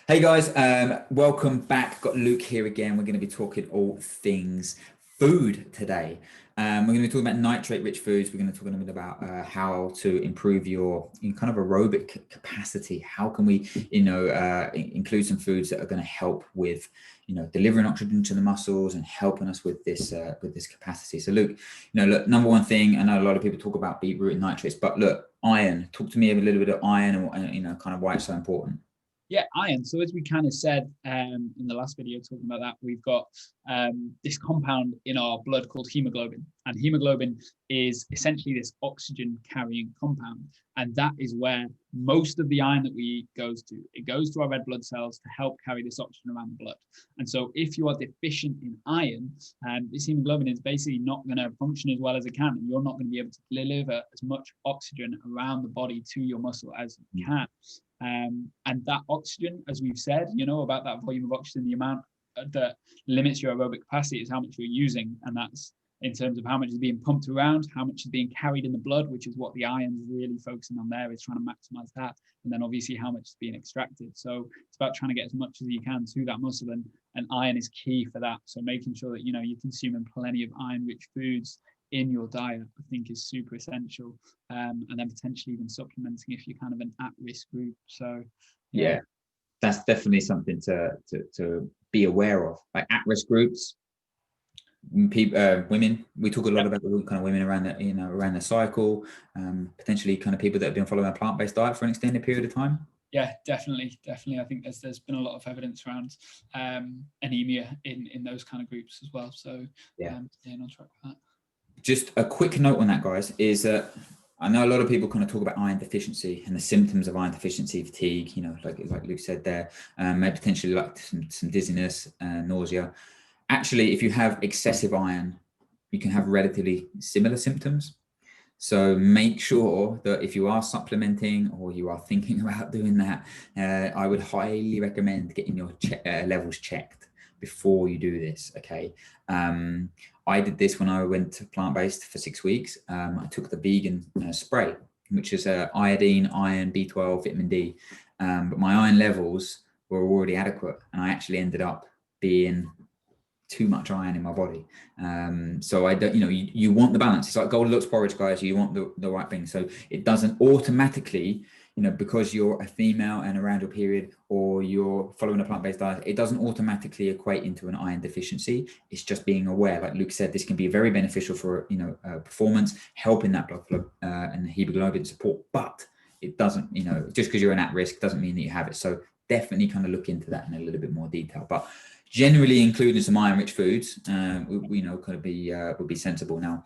Hey guys, welcome back. Got Luke here again. We're going to be talking all things food today. We're going to be talking about nitrate-rich foods. We're going to talk a little bit about how to improve your kind of aerobic capacity. How can we, include some foods that are going to help with, delivering oxygen to the muscles and helping us with this capacity. So, Luke, look, number one thing. I know a lot of people talk about beetroot and nitrates, but look, iron. Talk to me a little bit of iron and kind of why it's so important. Yeah, iron. So as we kind of said in the last video talking about that, we've got this compound in our blood called hemoglobin. And hemoglobin is essentially this oxygen carrying compound. And that is where most of the iron that we eat goes to. It goes to our red blood cells to help carry this oxygen around the blood. And so if you are deficient in iron, this hemoglobin is basically not going to function as well as it can. And you're not going to be able to deliver as much oxygen around the body to your muscle as you can. And that oxygen, as we've said, about that volume of oxygen, the amount that limits your aerobic capacity is how much you're using. And that's in terms of how much is being pumped around, how much is being carried in the blood, which is what the iron's really focusing on there, is trying to maximize that. And then obviously how much is being extracted. So it's about trying to get as much as you can to that muscle. And iron is key for that. So making sure that, you're consuming plenty of iron-rich foods in your diet, I think, is super essential, and then potentially even supplementing if you're kind of an at-risk group. So Yeah, that's definitely something to be aware of. Like at-risk groups, people, women. We talk a lot about the kind of women around around the cycle, potentially kind of people that have been following a plant-based diet for an extended period of time. Yeah, definitely. I think there's been a lot of evidence around anemia in those kind of groups as well. So staying on track with that. Just a quick note on that, guys, is that I know a lot of people kind of talk about iron deficiency and the symptoms of iron deficiency, fatigue, like Luke said there, maybe potentially like some dizziness, nausea. Actually, if you have excessive iron, you can have relatively similar symptoms. So make sure that if you are supplementing or you are thinking about doing that, I would highly recommend getting your levels checked before you do this. Okay. I did this when I went to plant-based for 6 weeks. I took the vegan spray, which is iodine, iron, B12, vitamin D. But my iron levels were already adequate, and I actually ended up being too much iron in my body. So I don't, you want the balance. It's like Goldilocks porridge, guys. You want the right thing. So it doesn't automatically, because you're a female and around your period or you're following a plant-based diet, it doesn't automatically equate into an iron deficiency. It's just being aware. Like Luke said, this can be very beneficial for, performance, helping that blood flow and hemoglobin support, but it doesn't, just because you're an at-risk doesn't mean that you have it. So definitely kind of look into that in a little bit more detail. But generally including some iron-rich foods, would be sensible. Now,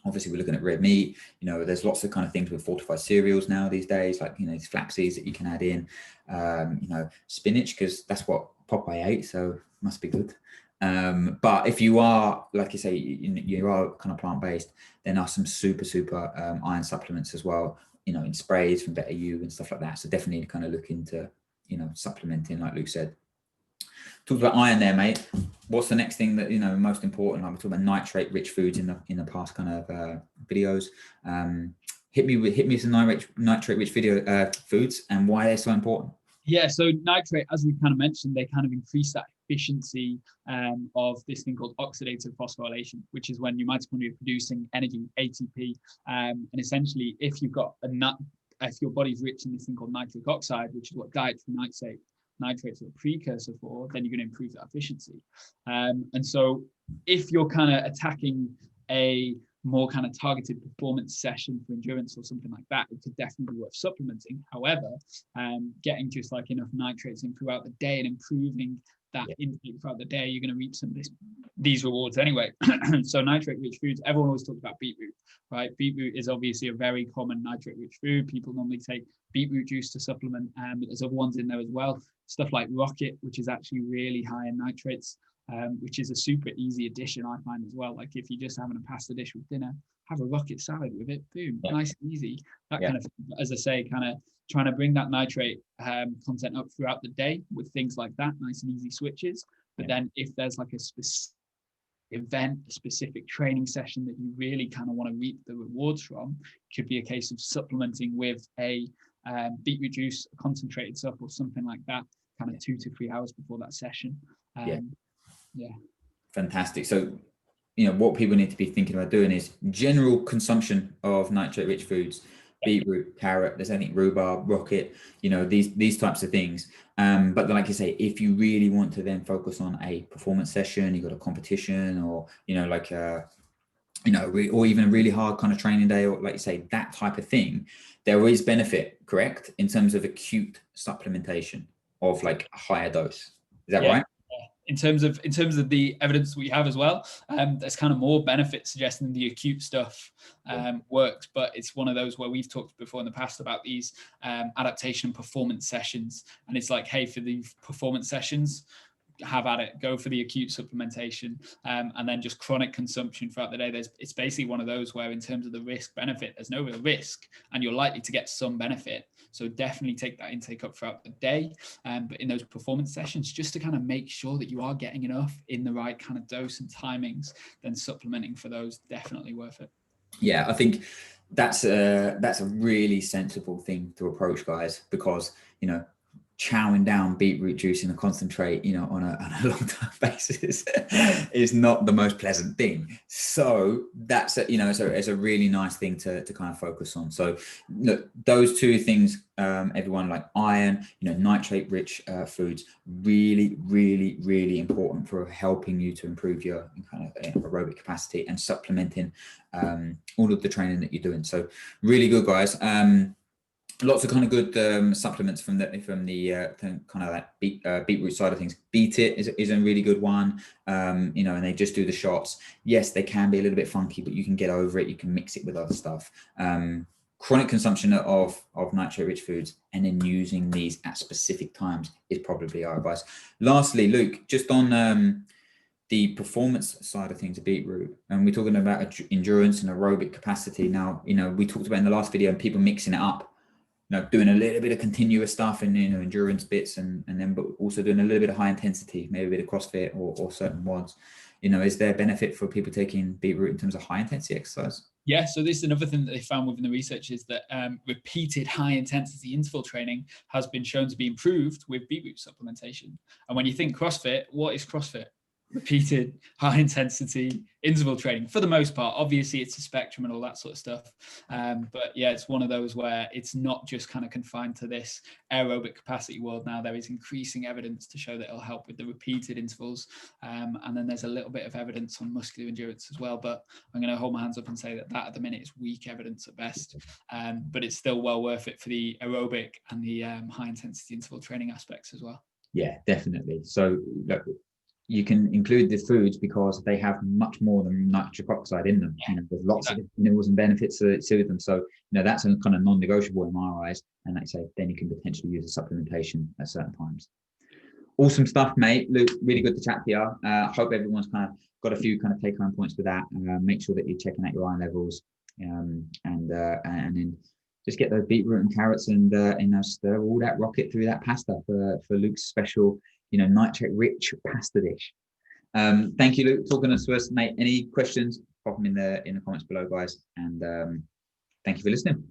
obviously, we're looking at red meat. There's lots of kind of things with fortified cereals now these days, like these flax seeds that you can add in. Spinach, because that's what Popeye ate, so must be good. But if you are, like you say, you are kind of plant-based, then are some super iron supplements as well. In sprays from Better You and stuff like that. So definitely kind of look into supplementing, like Luke said. Talked about iron there, mate. What's the next thing that most important? Like we're talking about nitrate-rich foods in the past kind of videos. Hit me with some nitrate-rich foods and why they're so important. Yeah, so nitrate, as we kind of mentioned, they kind of increase that efficiency of this thing called oxidative phosphorylation, which is when your mitochondria are producing energy, ATP. And essentially, if your body's rich in this thing called nitric oxide, which is what dietary nitrates are a precursor for, then you're going to improve that efficiency. And so if you're kind of attacking a more kind of targeted performance session for endurance or something like that, it could definitely be worth supplementing. However, getting just like enough nitrates in throughout the day and improving that intake throughout the day, you're going to reach some of these rewards anyway. So nitrate-rich foods, everyone always talks about beetroot, right? Beetroot is obviously a very common nitrate-rich food. People normally take beetroot juice to supplement, but there's other ones in there as well. Stuff like rocket, which is actually really high in nitrates, which is a super easy addition, I find as well. Like if you're just having a pasta dish with dinner, have a rocket salad with it, boom, nice and easy. That kind of thing. As I say, kind of trying to bring that nitrate content up throughout the day with things like that, nice and easy switches. But then if there's like a specific event, a specific training session that you really kind of want to reap the rewards from, it could be a case of supplementing with a beetroot juice, a concentrated stuff or something like that, kind of 2 to 3 hours before that session. Yeah. Fantastic. So, you know, what people need to be thinking about doing is general consumption of nitrate rich foods, beetroot, carrot, there's anything, rhubarb, rocket, you know, these types of things. But like you say, if you really want to then focus on a performance session, you got a competition, or, you know, like you know, or even a really hard kind of training day, or like you say, that type of thing, there is benefit, correct, in terms of acute supplementation of like a higher dose. Is that right? In terms of the evidence we have as well, there's kind of more benefit suggesting the acute stuff works, but it's one of those where we've talked before in the past about these adaptation and performance sessions, and it's like, hey, for the performance sessions, have at it, go for the acute supplementation, and then just chronic consumption throughout the day. It's basically one of those where in terms of the risk benefit, there's no real risk and you're likely to get some benefit. So definitely take that intake up throughout the day. But in those performance sessions, just to kind of make sure that you are getting enough in the right kind of dose and timings, then supplementing for those, definitely worth it. Yeah, I think that's a really sensible thing to approach, guys, because, you know, chowing down beetroot juice in a concentrate, you know, on a long-term basis is not the most pleasant thing. So that's a, you know, so it's a really nice thing to kind of focus on. So look, those two things, everyone, like iron, you know, nitrate rich foods, really, really, really important for helping you to improve your kind of aerobic capacity and supplementing all of the training that you're doing. So really good, guys. Lots of kind of good supplements from the kind of that beetroot side of things. Beet It is a really good one, you know, and they just do the shots. Yes, they can be a little bit funky, but you can get over it. You can mix it with other stuff. Chronic consumption of nitrate rich foods and then using these at specific times is probably our advice. Lastly, Luke, just on the performance side of things of beetroot, and we're talking about endurance and aerobic capacity. Now, you know, we talked about in the last video people mixing it up, you know, doing a little bit of continuous stuff and, you know, endurance bits, and then but also doing a little bit of high intensity, maybe a bit of CrossFit or certain WODs. You know, is there benefit for people taking beetroot in terms of high intensity exercise? Yeah, so this is another thing that they found within the research, is that repeated high intensity interval training has been shown to be improved with beetroot supplementation. And when you think CrossFit, what is CrossFit? Repeated high intensity interval training for the most part. Obviously it's a spectrum and all that sort of stuff, but yeah, it's one of those where it's not just kind of confined to this aerobic capacity world. Now there is increasing evidence to show that it'll help with the repeated intervals, and then there's a little bit of evidence on muscular endurance as well, but I'm going to hold my hands up and say that at the minute is weak evidence at best, but it's still well worth it for the aerobic and the high intensity interval training aspects as well. Yeah, definitely. So look, you can include the foods because they have much more than nitric oxide in them. You know, there's lots of minerals and benefits to them. So, you know, that's a kind of non-negotiable in my eyes. And like I say, then you can potentially use a supplementation at certain times. Awesome stuff, mate. Luke, really good to chat to you. Hope everyone's kind of got a few kind of take-home points with that. Make sure that you're checking out your iron levels, and then just get those beetroot and carrots and stir all that rocket through that pasta for Luke's special, you know, nitrate rich pasta dish. Thank you, Luke, talking to us, mate. Any questions, pop them in the comments below, guys, and thank you for listening.